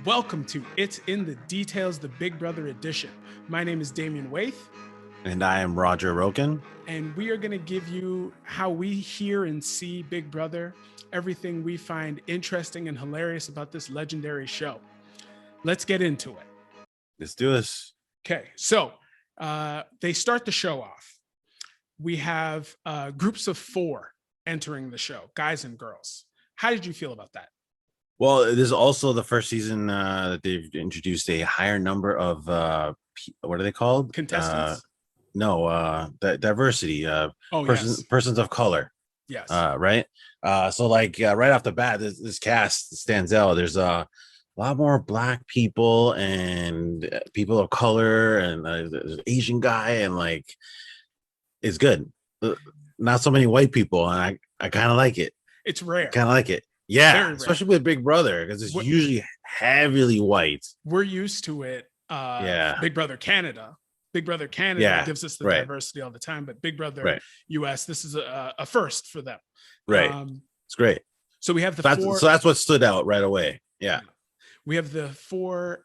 Welcome to It's in the Details, the Big Brother edition. My name is Damian Waith. And I am Roger Roken. And we are going to give you how we hear and see Big Brother, everything we find interesting and hilarious about this legendary show. Let's get into it. Let's do this. Okay, so they start the show off. We have groups of 4 entering the show, guys and girls. How did you feel about that? Well, it is also the first season that they've introduced a higher number of what are they called? Contestants? Diversity. Persons of color. Yes. Right. So right off the bat, this cast stands out. There's a lot more Black people and people of color, and there's an Asian guy, and it's good. Not so many white people, and I kind of like it. It's rare. Kind of like it. Yeah, especially with Big Brother, because it's usually heavily white. We're used to it. Big Brother Canada. Big Brother Canada gives us the diversity all the time, but Big Brother US, this is a first for them. Right. It's great. So we have So that's what stood out right away. Yeah. We have the 4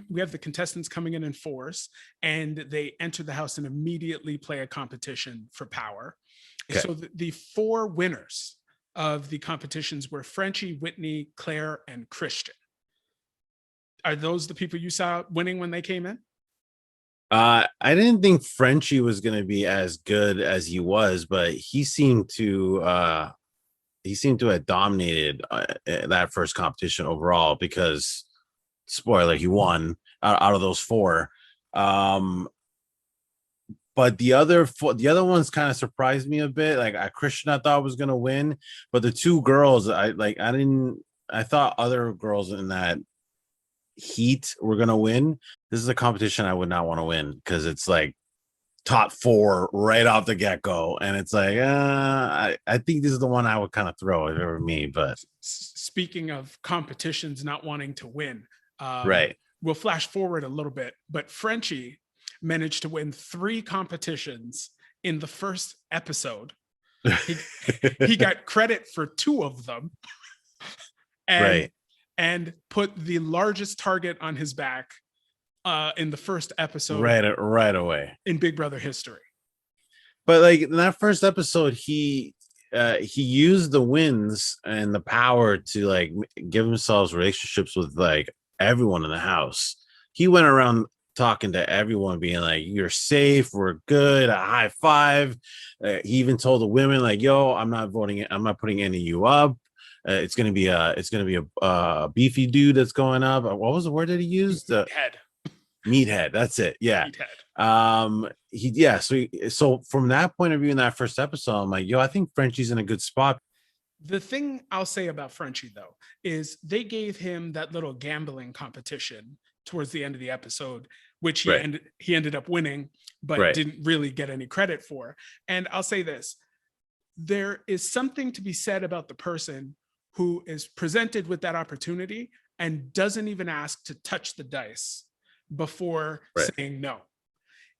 we have the contestants coming in 4s, and they enter the house and immediately play a competition for power. Okay. So the 4 winners of the competitions were Frenchie, Whitney, Claire, and Christian. Are those the people you saw winning when they came in? I didn't think Frenchie was going to be as good as he was, but he seemed to have dominated that first competition overall, because spoiler, he won out of those 4. But the other ones kind of surprised me a bit. Christian, I thought was gonna win, but the 2 girls, I thought other girls in that heat were gonna win. This is a competition I would not want to win, because it's top 4 right off the get-go, and it's I think this is the one I would kind of throw if it were me. But speaking of competitions not wanting to win, right, we'll flash forward a little bit, but Frenchie managed to win 3 competitions in the first episode. He got credit for 2 of them, and put the largest target on his back in the first episode right away in Big Brother history. But in that first episode, he used the wins and the power to give himself relationships with everyone in the house. He went around talking to everyone, being you're safe, we're good, a high five. He even told the women yo, I'm not putting any of you up. It's gonna be a beefy dude that's going up. What was the word that he used? Meathead. That's it. Yeah. Meathead. So from that point of view, in that first episode, I'm I think Frenchie's in a good spot. The thing I'll say about Frenchie, though, is they gave him that little gambling competition towards the end of the episode, which he ended up winning, but didn't really get any credit for. And I'll say this: there is something to be said about the person who is presented with that opportunity and doesn't even ask to touch the dice before saying no.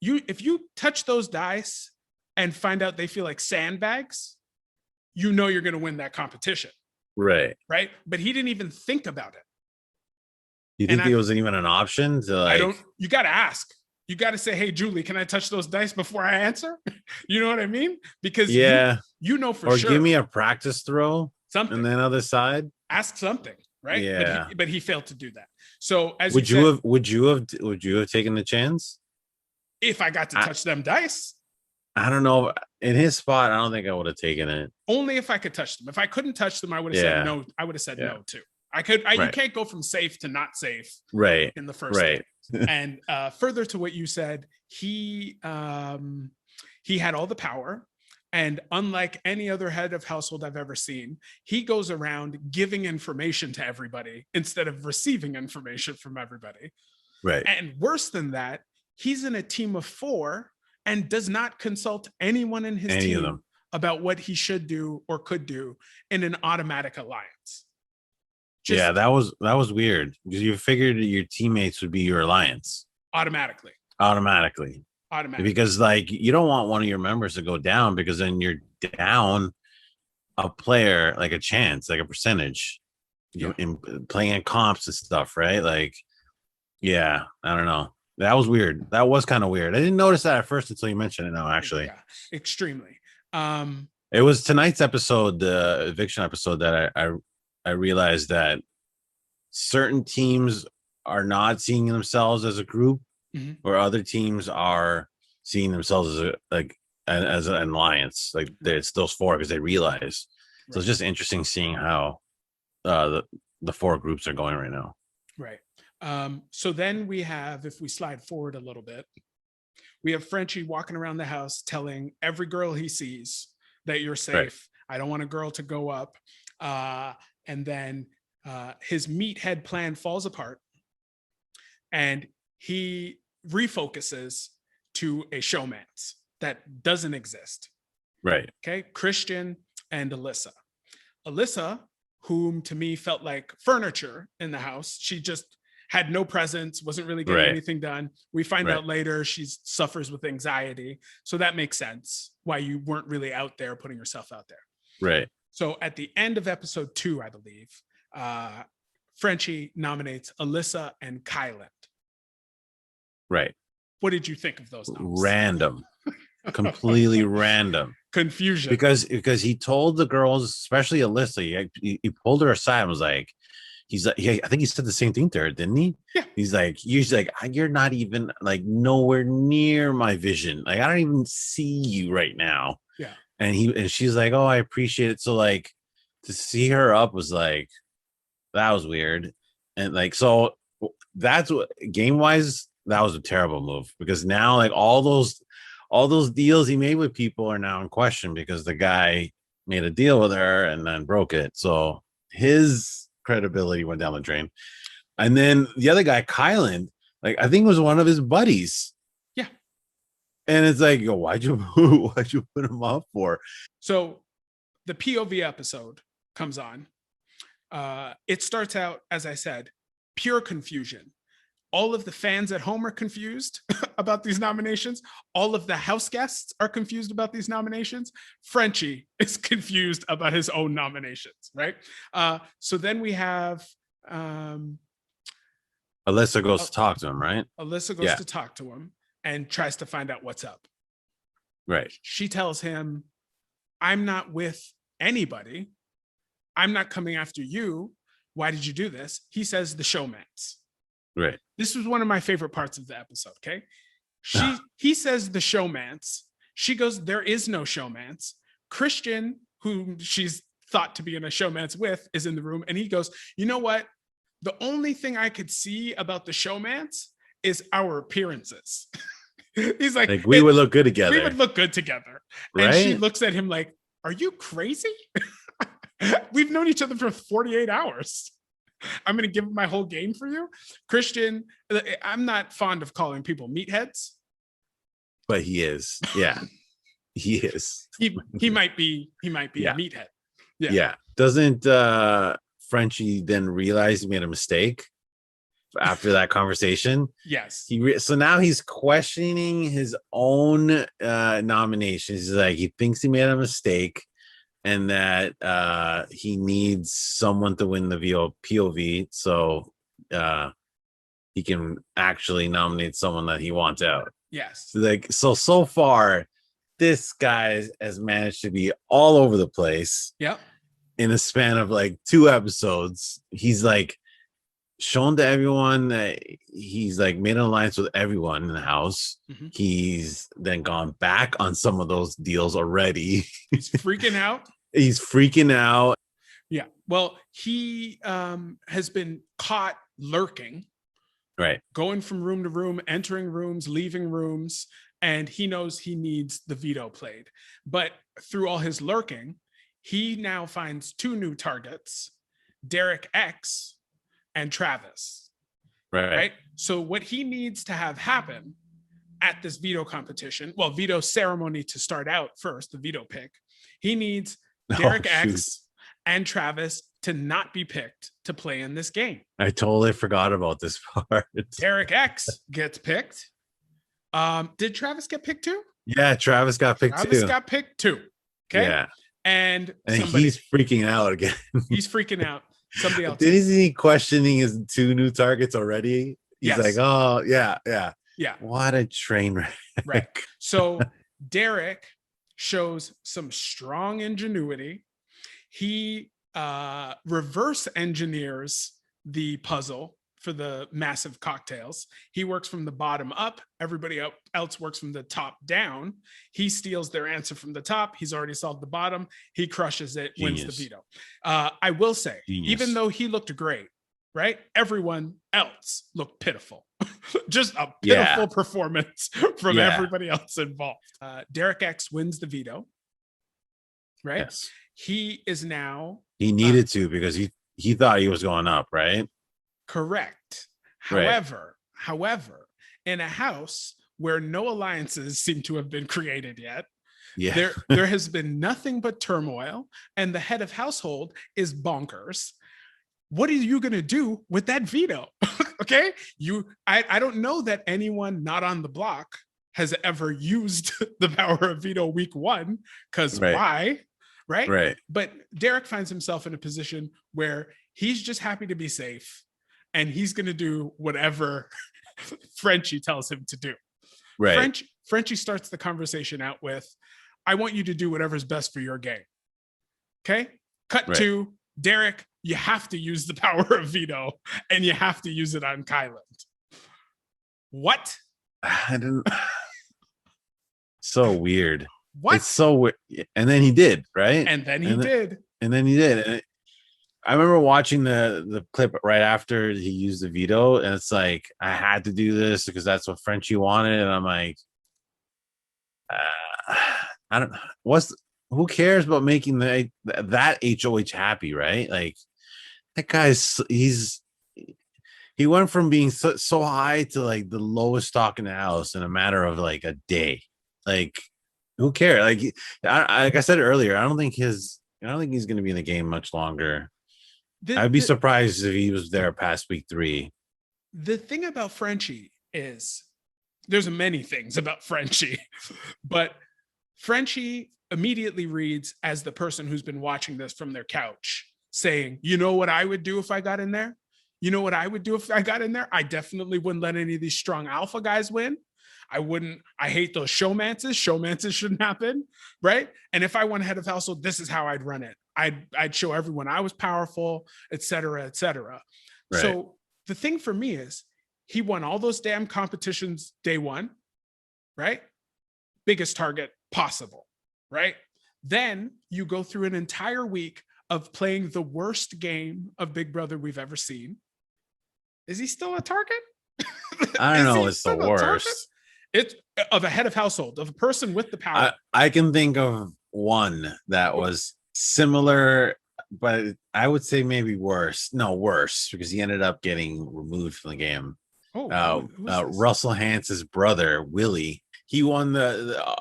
If you touch those dice and find out they feel like sandbags, you're going to win that competition. Right. But he didn't even think about it. You think it wasn't even an option to you got to ask. You got to say, hey, Julie, can I touch those dice before I answer? You know what I mean? Because you know for sure. Or give me a practice throw. Something. And then other side. Ask something. Right. Yeah. But he failed to do that. So as would you have taken the chance? If I got to touch them dice? I don't know. In his spot, I don't think I would have taken it. Only if I could touch them. If I couldn't touch them, I would have said no. I would have said no too. You can't go from safe to not safe in the first game. And further to what you said, he had all the power. And unlike any other head of household I've ever seen, he goes around giving information to everybody instead of receiving information from everybody. Right. And worse than that, he's in a team of 4 and does not consult anyone in his team about what he should do or could do in an automatic alliance. That was weird, because you figured your teammates would be your alliance automatically. Because you don't want one of your members to go down, because then you're down a player, a chance, a percentage. in playing in comps and stuff, right? Like, yeah, I don't know. That was weird. That was kind of weird. I didn't notice that at first until you mentioned it. No, actually, Yeah, extremely. It was tonight's episode, the eviction episode, that I realized that certain teams are not seeing themselves as a group, or other teams are seeing themselves as an alliance. Like it's those four because they realize. So it's just interesting seeing how the four groups are going right now. Right. So then we have, if we slide forward a little bit, we have Frenchie walking around the house telling every girl he sees that you're safe. Right. I don't want a girl to go up. And then his meathead plan falls apart and he refocuses to a showmance that doesn't exist. Right. Okay. Christian and Alyssa. Alyssa, whom to me felt like furniture in the house. She just had no presence, wasn't really getting anything done. We find out later she suffers with anxiety. So that makes sense why you weren't really out there putting yourself out there. Right. So at the end of episode 2, I believe, Frenchie nominates Alyssa and Kyland. Right. What did you think of those noms? Random. Completely random. Confusion. Because he told the girls, especially Alyssa, he pulled her aside and was like, he's like, yeah, I think he said the same thing to her, didn't he? Yeah. He's like, you're not even like nowhere near my vision. Like, I don't even see you right now. Yeah. And she's like, oh, I appreciate it. So like to see her up was like, that was weird. And like, so that's what game wise, that was a terrible move, because now like all those deals he made with people are now in question because the guy made a deal with her and then broke it. So his credibility went down the drain. And then the other guy, Kyland, like I think was one of his buddies. Yeah. And it's like, why'd you put him up for? So the POV episode comes on. It starts out, as I said, pure confusion. All of the fans at home are confused about these nominations. All of the house guests are confused about these nominations. Frenchie is confused about his own nominations, right? So then we have Alyssa goes to talk to him, right? Alyssa goes to talk to him and tries to find out what's up. Right. She tells him, I'm not with anybody. I'm not coming after you. Why did you do this? He says the showmance. Right. This was one of my favorite parts of the episode. Okay. He says the showmance. She goes, there is no showmance. Christian, whom she's thought to be in a showmance with, is in the room. And he goes, you know what? The only thing I could see about the showmance is our appearances. He's like we would look good together. We would look good together. Right? And she looks at him like, are you crazy? We've known each other for 48 hours. I'm going to give my whole game for you. Christian, I'm not fond of calling people meatheads. But he is. Yeah. He is. He might be a meathead. Yeah. Yeah. Doesn't Frenchie then realize he made a mistake after that conversation? Yes. So now he's questioning his own nominations. He's like, he thinks he made a mistake, and that he needs someone to win the POV so he can actually nominate someone that he wants out. Yes. So far, this guy has managed to be all over the place. Yep. In a span of like 2 episodes. He's like shown to everyone that he's like made an alliance with everyone in the house. Mm-hmm. He's then gone back on some of those deals already. He's freaking out. He's freaking out. Yeah. Well, he has been caught lurking. Right. Going from room to room, entering rooms, leaving rooms, and he knows he needs the veto played. But through all his lurking, he now finds 2 new targets, Derek X and Travis. Right. So what he needs to have happen at this veto competition, veto ceremony to start out first, the veto pick, he needs Derek X and Travis to not be picked to play in this game. I totally forgot about this part. Derek X gets picked. Did Travis get picked too? Yeah, Travis got picked too. Travis got picked too. Okay. Yeah. And he's freaking out again. He's freaking out. Somebody else. Isn't he questioning his 2 new targets already? He's like, oh, yeah. Yeah. What a train wreck. Right. So Derek shows some strong ingenuity. He reverse engineers the puzzle for the massive cocktails. He works from the bottom up. Everybody else works from the top down. He steals their answer from the top. He's already solved the bottom. He crushes it, wins the veto. I will say, even though he looked great, right? Everyone else looked pitiful. Just a pitiful performance from everybody else involved. Derek X wins the veto, right? Yes. He is now... He needed to, because he thought he was going up, right? Correct. However, in a house where no alliances seem to have been created yet, there has been nothing but turmoil, and the head of household is bonkers. What are you going to do with that veto? Okay. I don't know that anyone not on the block has ever used the power of veto week 1, because why? Right. But Derek finds himself in a position where he's just happy to be safe, and he's going to do whatever Frenchie tells him to do. Right. Frenchie starts the conversation out with, I want you to do whatever's best for your game. Okay. Cut to Derek. You have to use the power of veto, and you have to use it on Kyland. What? I didn't. So weird. What? It's so weird. And then he did, right? And then he did. And I remember watching the clip right after he used the veto, and it's like, I had to do this because that's what Frenchie wanted. And I'm like, I don't. Who cares about making that HOH happy, right? Like, that guy's he went from being so high to like the lowest stock in the house in a matter of like a day. Like, who cares? Like, like I said earlier, I don't think he's going to be in the game much longer. I'd be surprised if he was there past week 3. The thing about Frenchie is, there's many things about Frenchie, but Frenchie immediately reads as the person who's been watching this from their couch, saying, you know what I would do if I got in there? You know what I would do if I got in there? I definitely wouldn't let any of these strong alpha guys win. I hate those showmances. Showmances shouldn't happen, right? And if I went head of household, this is how I'd run it. I'd show everyone I was powerful, et cetera, et cetera. Right. So the thing for me is, he won all those damn competitions day 1, right? Biggest target possible, right? Then you go through an entire week of playing the worst game of Big Brother we've ever seen. Is he still a target? I don't know. It's the worst. It's of a head of household, of a person with the power. I can think of one that was similar, but I would say maybe worse. No, worse, because he ended up getting removed from the game. Russell Hance's brother, Willie. He won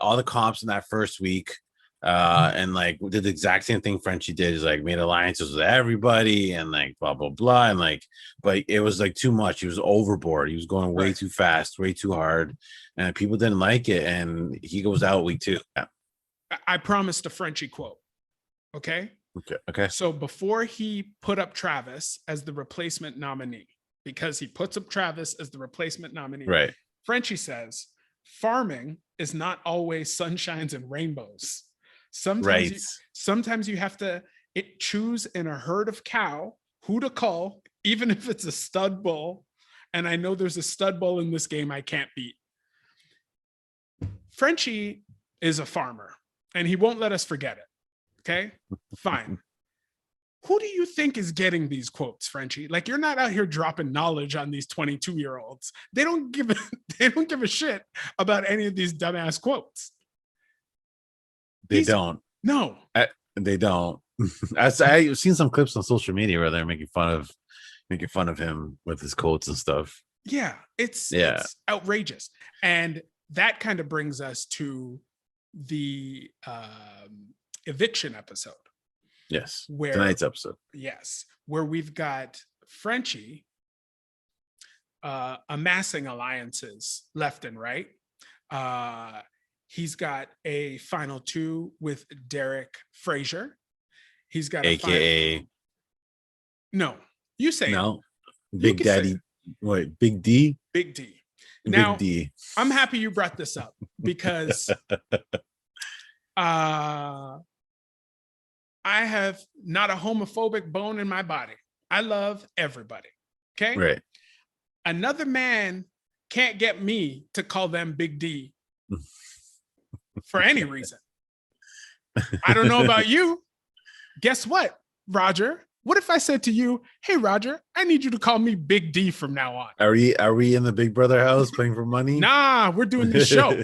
all the comps in that first week. And like did the exact same thing Frenchie did, is like made alliances with everybody and like blah blah blah, and like, but it was like too much. He was overboard. He was going way too fast, way too hard, and people didn't like it. And he goes out week 2. Yeah. I promised a Frenchie quote. Okay. So before he put up Travis as the replacement nominee, because he puts up Travis as the replacement nominee, right? Frenchie says, farming is not always sunshines and rainbows. Sometimes you have to choose in a herd of cow who to call, even if it's a stud bull. And I know there's a stud bull in this game I can't beat. Frenchie is a farmer, and he won't let us forget it. Okay, fine. Who do you think is getting these quotes, Frenchie? Like, you're not out here dropping knowledge on these 22-year-olds. They don't give a shit about any of these dumbass quotes. They don't. No, they don't. I've seen some clips on social media where they're making fun of him with his quotes and stuff. Yeah, it's outrageous. And that kind of brings us to the eviction episode. Yes, tonight's episode. Yes, where we've got Frenchie amassing alliances left and right. He's got a final 2 with Derek Frazier. He's got AKA No, you say it. No, You Big can say Daddy. it. Wait, Big D. Big D. Big Now, D. I'm happy you brought this up because I have not a homophobic bone in my body. I love everybody. Okay. Right. Another man can't get me to call them Big D for any reason. I don't know about you. Guess what, Roger? What if I said to you, hey, Roger, I need you to call me Big D from now on? Are we in the Big Brother house playing for money? Nah, we're doing this show.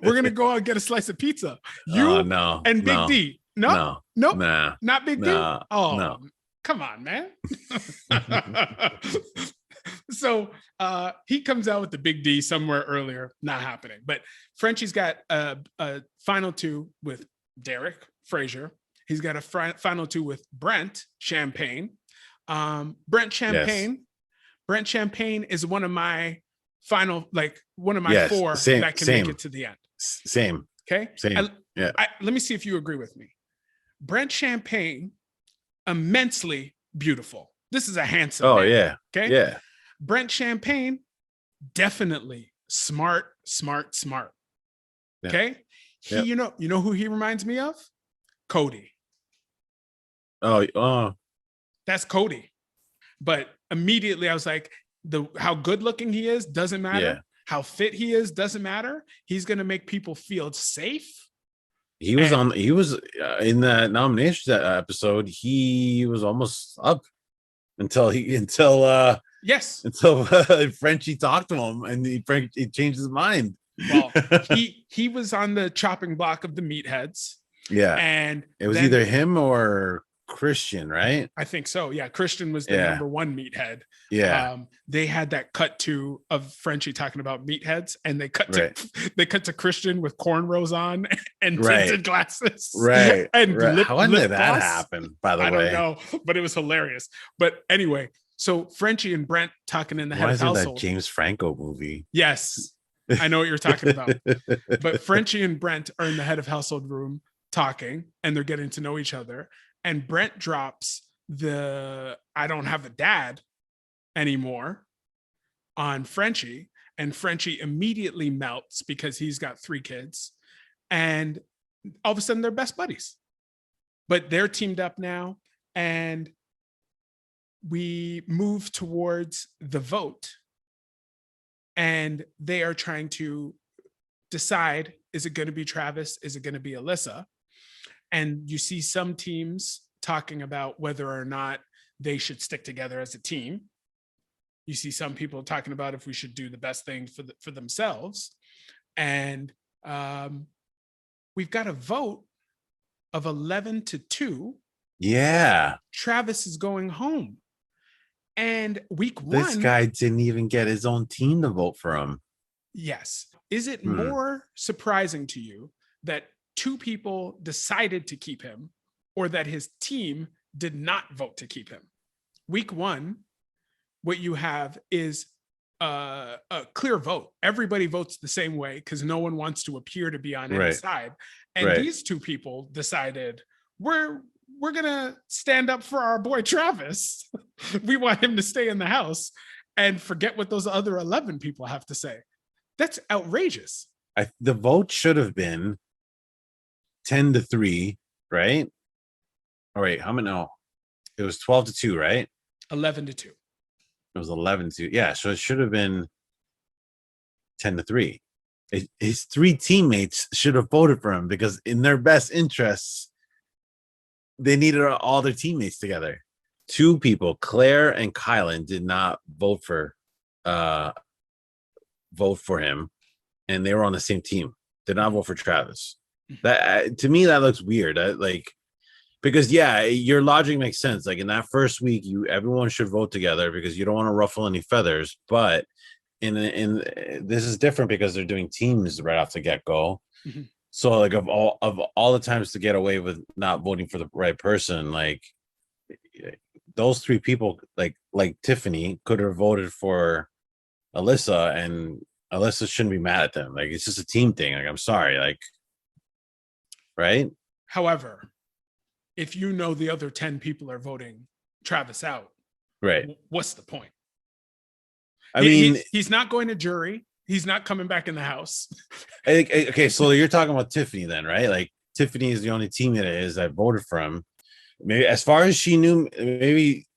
We're going to go out and get a slice of pizza. You no, and Big no, D. Nope. Nope. nah, Not Big D. Oh, no. come on, man. So he comes out with the Big D somewhere earlier. Not happening. But Frenchie's got a final two with Derek Frazier. He's got a final two with Brent Champagne. Brent Champagne. Yes. Brent Champagne is one of my final, like one of my four that can make it to the end. Same. Okay. Same. Let me see if you agree with me. Brent Champagne, immensely beautiful. This is a handsome man. Yeah. Okay. Yeah. Brent Champagne, definitely smart. Okay. He, you know who he reminds me of? Cody. That's Cody. But immediately I was like, how good looking he is doesn't matter. Yeah. How fit he is doesn't matter. He's going to make people feel safe. He was in the nominations episode. He was almost up until Frenchie talked to him and he changed his mind. Well, he was on the chopping block of the meatheads. Yeah. And it was either him or Christian, right? I think so. Yeah. Christian was the number one meathead. Yeah. They had that cut to of Frenchie talking about meatheads, and they cut to Christian with cornrows on and tinted glasses. Right. And how did that happen, by the way? I don't know, but it was hilarious. But anyway, so Frenchie and Brent talking in the head of household. That James Franco movie? Yes. I know what you're talking about. But Frenchie and Brent are in the head of household room talking, and they're getting to know each other. And Brent drops the I don't have a dad anymore on Frenchie, and Frenchie immediately melts because he's got 3 kids, and all of a sudden they're best buddies. But they're teamed up now, and we move towards the vote, and they are trying to decide, is it going to be Travis? Is it going to be Alyssa? And you see some teams talking about whether or not they should stick together as a team. You see some people talking about if we should do the best thing for themselves. And we've got a vote of 11-2. Yeah. Travis is going home. And week 1. This guy didn't even get his own team to vote for him. Yes. Is it more surprising to you that 2 people decided to keep him, or that his team did not vote to keep him? Week 1, what you have is a clear vote. Everybody votes the same way because no one wants to appear to be on any side. And these 2 people decided, we're gonna stand up for our boy Travis. We want him to stay in the house and forget what those other 11 people have to say. That's outrageous. The vote should have been 10-3, right? Oh wait, how many? No, it was 12-2, right? 11-2. It was 11-2. Yeah, so it should have been 10-3. His 3 teammates should have voted for him because in their best interests, they needed all their teammates together. 2 people, Claire and Kylan, did not vote for him, and they were on the same team. Did not vote for Travis. That to me, that looks weird. Because your logic makes sense. Like in that first week, everyone should vote together because you don't want to ruffle any feathers. But in this is different because they're doing teams right off the get-go. Mm-hmm. So like of all the times to get away with not voting for the right person, like those 3 people, like Tiffany, could have voted for Alyssa, and Alyssa shouldn't be mad at them. Like it's just a team thing. Like I'm sorry, like right. However, if you know the other 10 people are voting Travis out, Right. What's the point? I mean, he's not going to jury. He's not coming back in the house. Okay, so you're talking about Tiffany then, right? Like Tiffany is the only teammate it is that voted for him. Maybe as far as she knew, maybe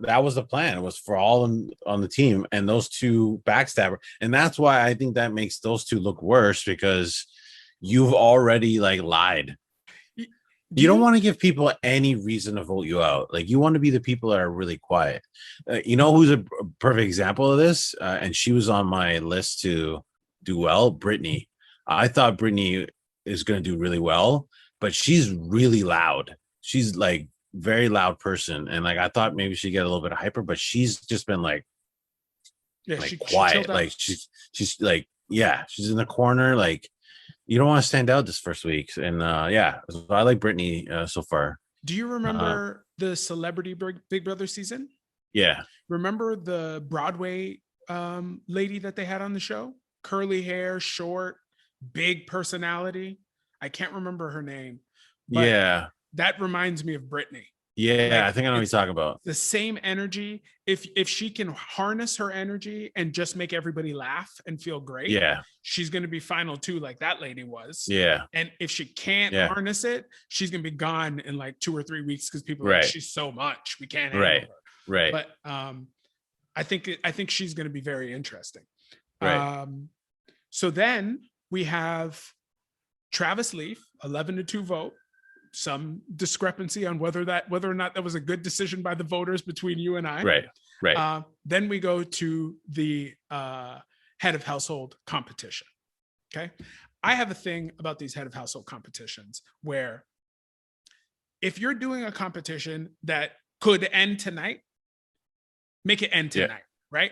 that was the plan. It was for all on the team, and those two backstabber, and that's why I think that makes those two look worse because you've already like lied. You don't want to give people any reason to vote you out. Like you want to be the people that are really quiet. You know who's a perfect example of this? And she was on my list to do well. Brittany. I thought Brittany is going to do really well, but she's really loud. She's like very loud person, and like I thought maybe she'd get a little bit of hyper, but she's just been like quiet. Like she's like she's in the corner like. You don't want to stand out this first week. And so I like Brittany so far. Do you remember the Celebrity Big Brother season? Yeah. Remember the Broadway lady that they had on the show? Curly hair, short, big personality. I can't remember her name. But yeah. That reminds me of Brittany. Yeah, like, I think I know what you're talking about. The same energy. If she can harness her energy and just make everybody laugh and feel great, she's going to be final two like that lady was. Yeah. And if she can't harness it, she's going to be gone in like 2 or 3 weeks because people are like, she's so much. We can't handle her. Right. But I think she's going to be very interesting. Right. So then we have Travis Leaf, 11-2 vote. Some discrepancy on whether or not that was a good decision by the voters between you and I. Right. Then we go to the head of household competition. Okay. I have a thing about these head of household competitions where if you're doing a competition that could end tonight, make it end tonight. Right.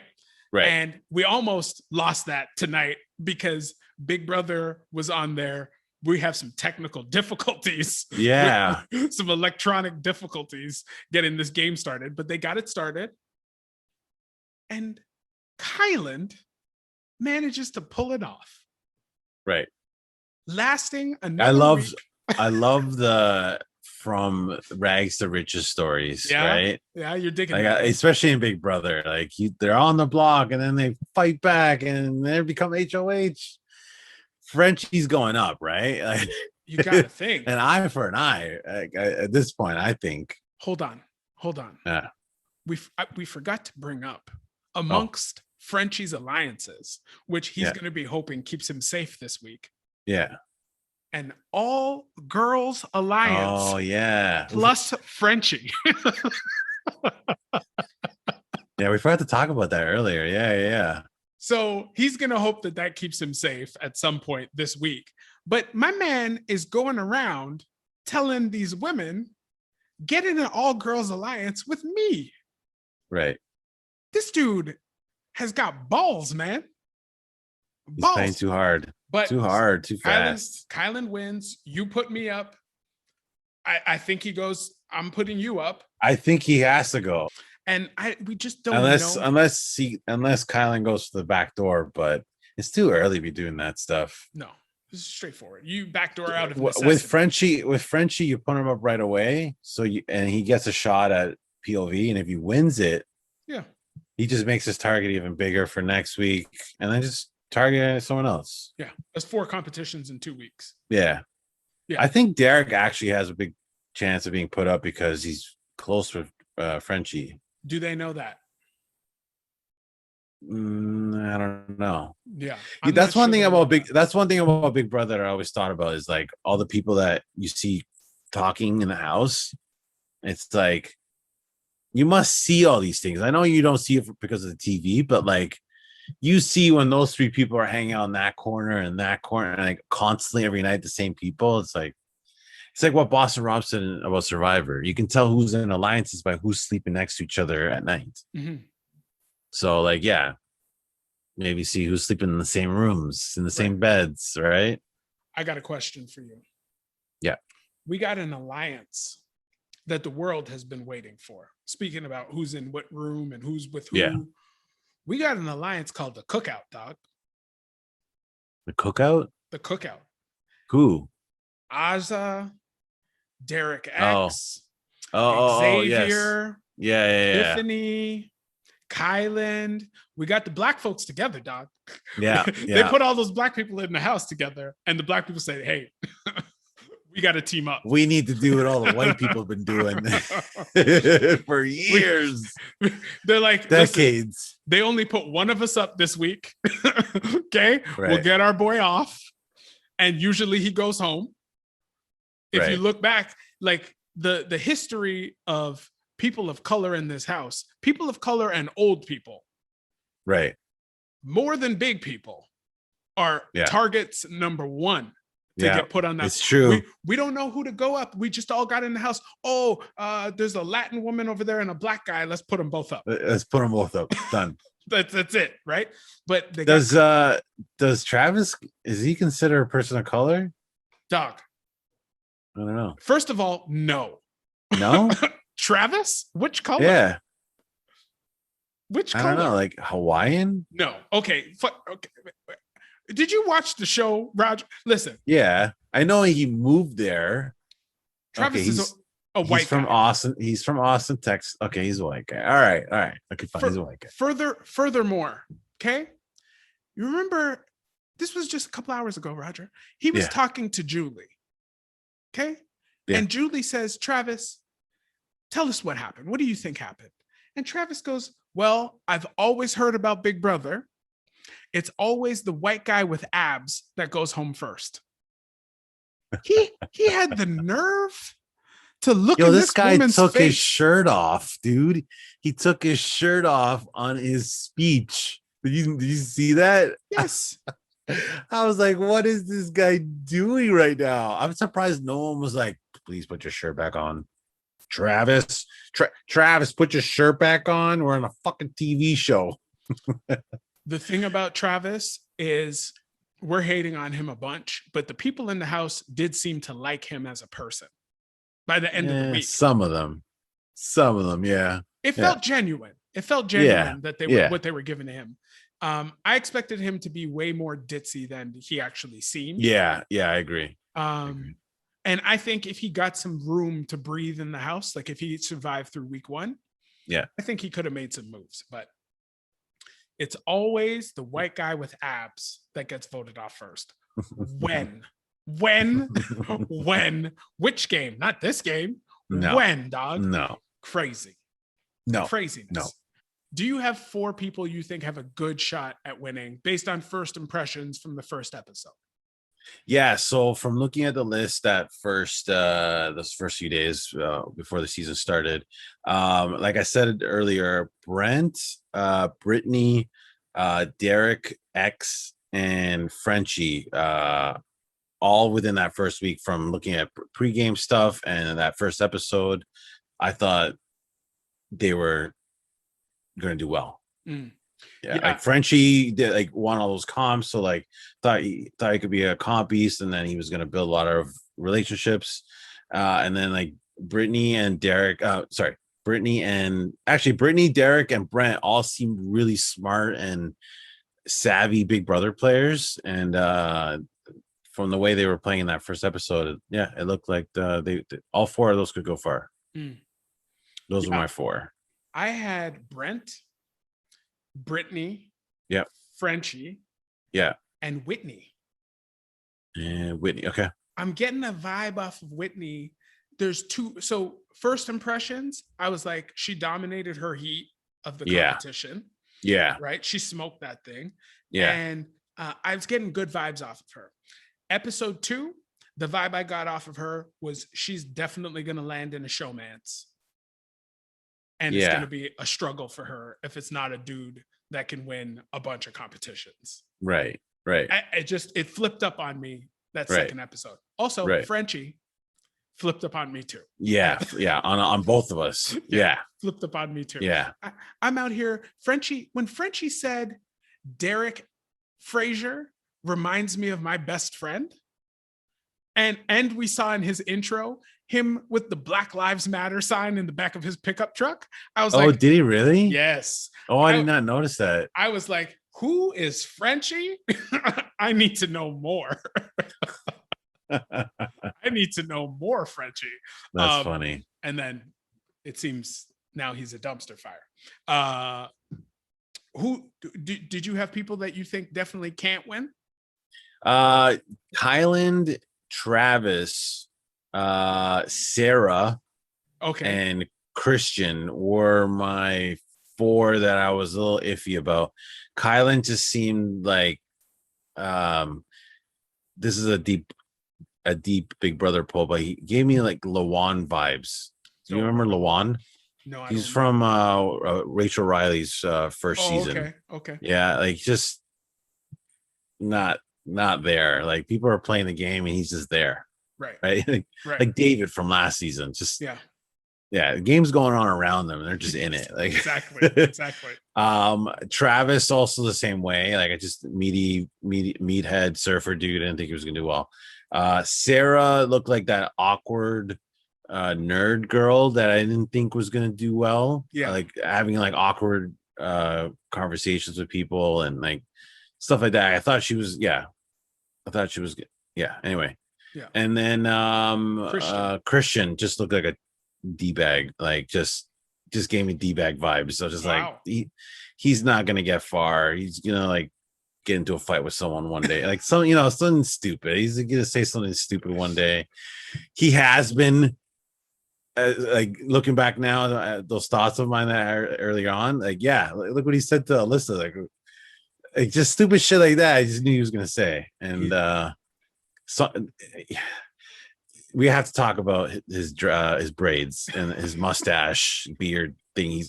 And we almost lost that tonight because Big Brother was on there. We have some technical difficulties. Yeah. Some electronic difficulties getting this game started, but they got it started. And Kyland manages to pull it off. Right. Lasting another week. I love the from rags to riches stories, right? Yeah, you're digging like, especially in Big Brother. Like they're on the block and then they fight back and they become HOH. Frenchie's going up, right? Like, you gotta think an eye for an eye. At this point, I think. Hold on. Yeah, we forgot to bring up amongst Frenchie's alliances, which he's going to be hoping keeps him safe this week. Yeah, an all girls alliance. Oh yeah, plus Frenchie. Yeah, we forgot to talk about that earlier. Yeah. So he's going to hope that keeps him safe at some point this week. But my man is going around telling these women, get in an all-girls alliance with me. Right. This dude has got balls, man. He's playing too hard. But too hard, too fast. Kyland wins. You put me up. I think he goes, I'm putting you up. I think he has to go. And we just don't know. Unless Kylan goes to the back door, but it's too early to be doing that stuff. No, this is straightforward. You backdoor out of with Frenchie, you put him up right away. So he gets a shot at POV, and if he wins it, he just makes his target even bigger for next week, and then just target someone else. Yeah, that's 4 competitions in 2 weeks. Yeah. I think Derek actually has a big chance of being put up because he's close with Frenchie. Do they know that? I don't know. Yeah, that's one thing about Big Brother that I always thought about is like all the people that you see talking in the house. It's like you must see all these things. I know you don't see it because of the TV, but like you see when those 3 people are hanging out in that corner and that corner, and like constantly every night the same people. It's like what Boston Rob said about Survivor. You can tell who's in alliances by who's sleeping next to each other at night. Mm-hmm. So, like, maybe see who's sleeping in the same rooms, in the same beds, right? I got a question for you. Yeah. We got an alliance that the world has been waiting for. Speaking about who's in what room and who's with who. Yeah. We got an alliance called the Cookout, dog. The Cookout? The Cookout. Who? Azza, Derek X, Xavier, Yeah. Tiffany, Kyland. We got the black folks together, dog. Yeah. They put all those black people in the house together, and the black people say, "Hey, we got to team up. We need to do what all the white people have been doing for years." They're like, decades. They only put one of us up this week. Okay, right. We'll get our boy off, and usually he goes home. If you look back, like the history of people of color in this house, people of color and old people, right, more than big people, are targets number one to get put on that. It's true. We don't know who to go up. We just all got in the house. Oh, there's a Latin woman over there and a black guy. Let's put them both up. Let's put them both up. Done. That's it, right? But does Travis, is he considered a person of color? Dog. I don't know. First of all, no. Travis? Which color? Yeah. Which color? I don't know, like Hawaiian? No. Okay. Okay. Did you watch the show, Roger? Listen. Yeah. I know he moved there. Travis is a white from guy. Austin. He's from Austin, Texas. Okay, he's a white guy. All right. Okay, fine. He's a white guy. Furthermore, okay? You remember, this was just a couple hours ago, Roger. He was talking to Julie. Okay? Yeah. And Julie says, Travis, tell us what happened. What do you think happened? And Travis goes, well, I've always heard about Big Brother. It's always the white guy with abs that goes home first. He had the nerve to look at this guy took face. His shirt off, dude. He took his shirt off on his speech. Did you see that? Yes. I was like, what is this guy doing right now? I'm surprised no one was like, please put your shirt back on. Travis, Travis, put your shirt back on. We're on a fucking TV show. The thing about Travis is we're hating on him a bunch, but the people in the house did seem to like him as a person by the end of the week. Some of them, yeah. It felt genuine. It felt genuine that they were what they were giving to him. I expected him to be way more ditzy than he actually seemed. Yeah, I agree. And I think if he got some room to breathe in the house, like if he survived through week one, I think he could have made some moves. But it's always the white guy with abs that gets voted off first. When? Which game? Not this game. No. When, dog? No. Crazy. No. Craziness. No. Do you have 4 people you think have a good shot at winning based on first impressions from the first episode? Yeah, so from looking at the list that those first few days before the season started, like I said earlier, Brent, Brittany, Derek, X, and Frenchie, all within that first week. From looking at pregame stuff and that first episode, I thought they were going to do well. Yeah, like Frenchie did, like, won all those comps, so like thought he could be a comp beast, and then he was going to build a lot of relationships, and then like Brittany, Derek, and Brent all seemed really smart and savvy Big Brother players, and from the way they were playing in that first episode, it looked like they all 4 of those could go far. Those were my 4. I had Brent, Brittany, Frenchie, and Whitney. Okay. I'm getting a vibe off of Whitney. There's 2. So first impressions, I was like, she dominated her heat of the competition. Yeah. Right. She smoked that thing. Yeah. And I was getting good vibes off of her. Episode 2, the vibe I got off of her was she's definitely going to land in a showmance. And it's going to be a struggle for her if it's not a dude that can win a bunch of competitions. Right. It flipped up on me that second episode. Also, Frenchie flipped up on me too. Yeah. On both of us. Yeah. Flipped up on me too. Yeah. I'm out here. When Frenchie said Derek Frazier reminds me of my best friend, and we saw in his intro him with the Black Lives Matter sign in the back of his pickup truck. I was like, oh, did he really? Yes. Oh, I did not notice that. I was like, who is Frenchie? I need to know more. I need to know more, Frenchie. That's funny. And then it seems now he's a dumpster fire. Who did you have people that you think definitely can't win? Kyland, Travis, Sarah, and Christian were my 4 that I was a little iffy about. Kyland just seemed like this is a deep Big Brother poll, but he gave me like Lawan vibes. Do you remember Lawan? No, he's from Rachel Riley's first season. Okay. Yeah, like just not there. Like people are playing the game and he's just there. Right. Like David from last season. Just the game's going on around them and they're just in it. Like exactly. Travis also the same way. Like I just meathead surfer dude. I didn't think he was gonna do well. Sarah looked like that awkward nerd girl that I didn't think was gonna do well. Like having like awkward conversations with people and like stuff like that. I thought she was good. Anyway. And then Christian just looked like a D-bag, like just gave me D-bag vibes. So just like he's not gonna get far. He's gonna like get into a fight with someone one day, like something stupid. He's gonna say something stupid one day. He has been like looking back now at those thoughts of mine that earlier on, like look what he said to Alyssa, like just stupid shit like that. I just knew he was gonna say. And so we have to talk about his braids and his mustache beard thing.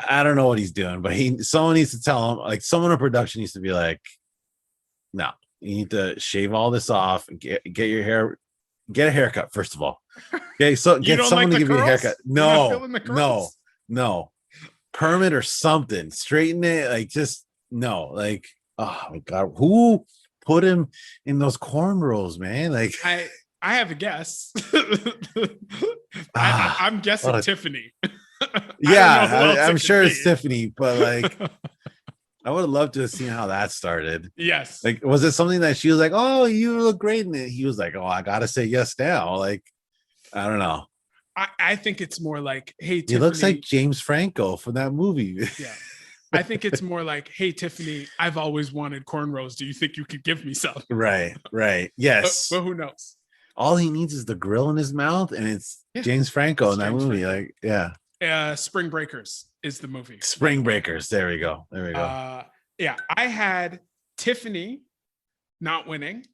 I don't know what he's doing, but someone needs to tell him, like someone in production needs to be like, no, you need to shave all this off and get your hair, get a haircut first of all. Okay, so get someone to give you a haircut. No, permit or something, straighten it. Like just no, like oh my god, who put him in those cornrows, man? Like I have a guess. I'm guessing Tiffany. I'm sure it's Tiffany, but like I would have loved to have seen how that started. Yes. Like, was it something that she was like, "Oh, you look great," and he was like, "Oh, I gotta say yes now." Like, I don't know. I think it's more like, "Hey, Tiffany." He looks like James Franco from that movie. Yeah. I think it's more like, "Hey, Tiffany, I've always wanted cornrows. Do you think you could give me some?" Right. Yes. But who knows? All he needs is the grill in his mouth, and it's James Franco in that movie. Franco. Like, Spring Breakers is the movie. Spring Breakers. There we go. I had Tiffany not winning.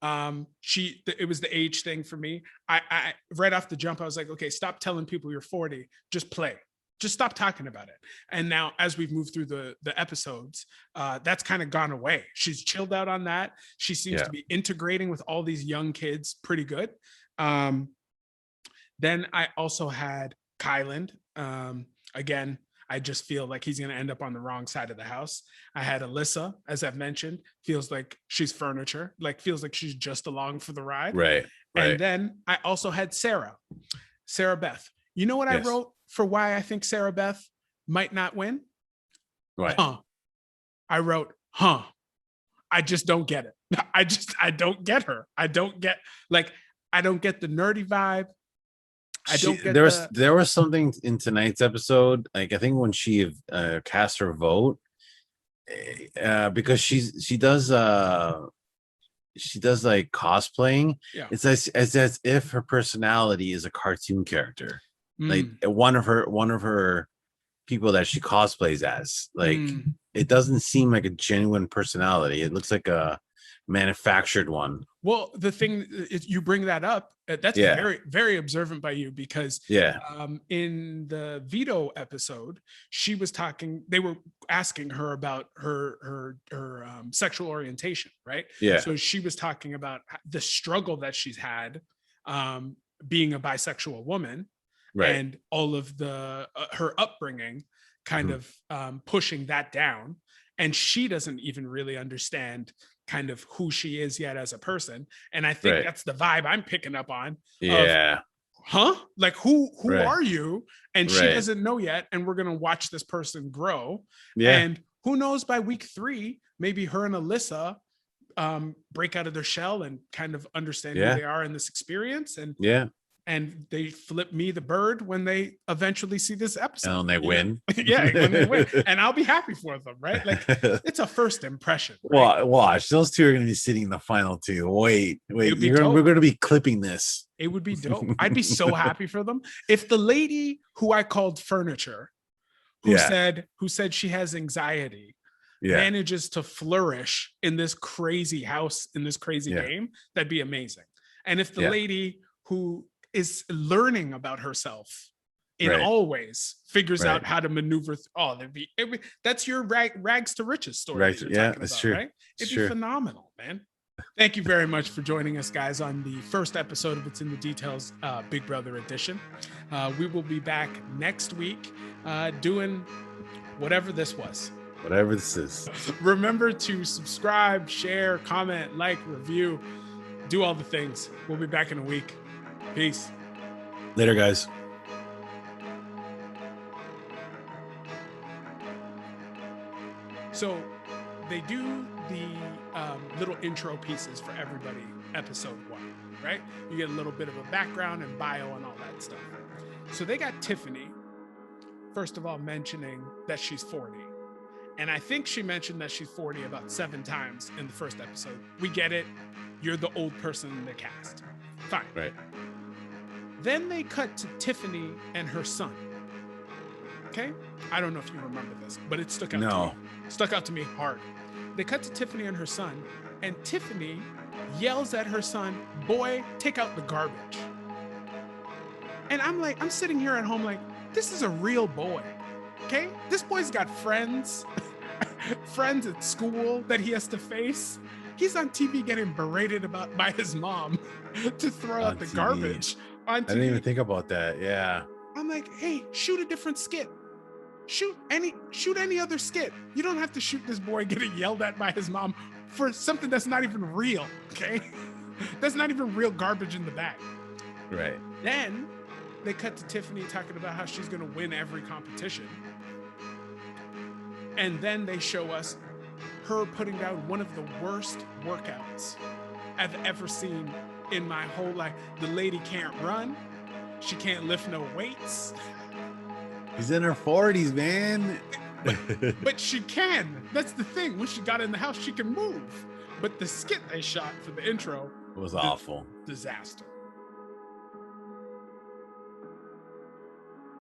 It was the age thing for me. I right off the jump, I was like, okay, stop telling people you're 40. Just play. Just stop talking about it. And now as we've moved through the episodes, that's kind of gone away. She's chilled out on that. She seems to be integrating with all these young kids pretty good. Then I also had Kyland. Again, I just feel like he's going to end up on the wrong side of the house. I had Alyssa, as I've mentioned, feels like she's furniture, like feels like she's just along for the ride. Right. And then I also had Sarah Beth. You know what I wrote for why I think Sarah Beth might not win? Right. I wrote, I just don't get it. I don't get her. I don't get the nerdy vibe. There was something in tonight's episode, like I think when she cast her vote, because she does like cosplaying. It's as if her personality is a cartoon character, like one of her people that she cosplays as. Like it doesn't seem like a genuine personality. It looks like a manufactured one. Well, the thing is, you bring that up, that's very, very observant by you, because in the veto episode, she was talking, they were asking her about her sexual orientation, right? So she was talking about the struggle that she's had being a bisexual woman, and all of the her upbringing kind of pushing that down, and she doesn't even really understand kind of who she is yet as a person. And I think that's the vibe I'm picking up on. Like who are you? And she doesn't know yet, and we're gonna watch this person grow. And who knows, by week 3, maybe her and Alyssa break out of their shell and kind of understand who they are in this experience. And and they flip me the bird when they eventually see this episode. And when they win. Yeah, when they win. And I'll be happy for them, right? Like, it's a first impression. Right? Well, watch. Those two are going to be sitting in the final two. Wait. We're going to be clipping this. It would be dope. I'd be so happy for them. If the lady who I called furniture, who said she has anxiety, manages to flourish in this crazy house, in this crazy game, that'd be amazing. And if the lady who is learning about herself in all ways figures out how to maneuver, that's your rags to riches story. That's true. Right? It'd be phenomenal, man. Thank you very much for joining us, guys, on the first episode of It's in the Details, Big Brother edition. We will be back next week doing whatever this was. Whatever this is. Remember to subscribe, share, comment, like, review, do all the things. We'll be back in a week. Peace. Later, guys. So they do the little intro pieces for everybody, episode 1, right? You get a little bit of a background and bio and all that stuff. So they got Tiffany, first of all, mentioning that she's 40. And I think she mentioned that she's 40 about 7 times in the first episode. We get it. You're the old person in the cast. Fine. Right. Then they cut to Tiffany and her son. Okay? I don't know if you remember this, but it stuck out to me. Stuck out to me hard. They cut to Tiffany and her son, and Tiffany yells at her son, "Boy, take out the garbage." And I'm sitting here at home like, this is a real boy. Okay? This boy's got friends, friends at school that he has to face. He's on TV getting berated by his mom to throw out the garbage on TV. I didn't even think about that. Yeah. I'm like, hey, shoot a different skit. Shoot any other skit. You don't have to shoot this boy getting yelled at by his mom for something that's not even real. Okay? That's not even real garbage in the bag. Right. Then they cut to Tiffany talking about how she's going to win every competition. And then they show us her putting down one of the worst workouts I've ever seen in my whole life. The lady can't run. She can't lift no weights. She's in her 40s, man. But she can. That's the thing. When she got in the house, she can move. But the skit they shot for the intro was awful. Disaster.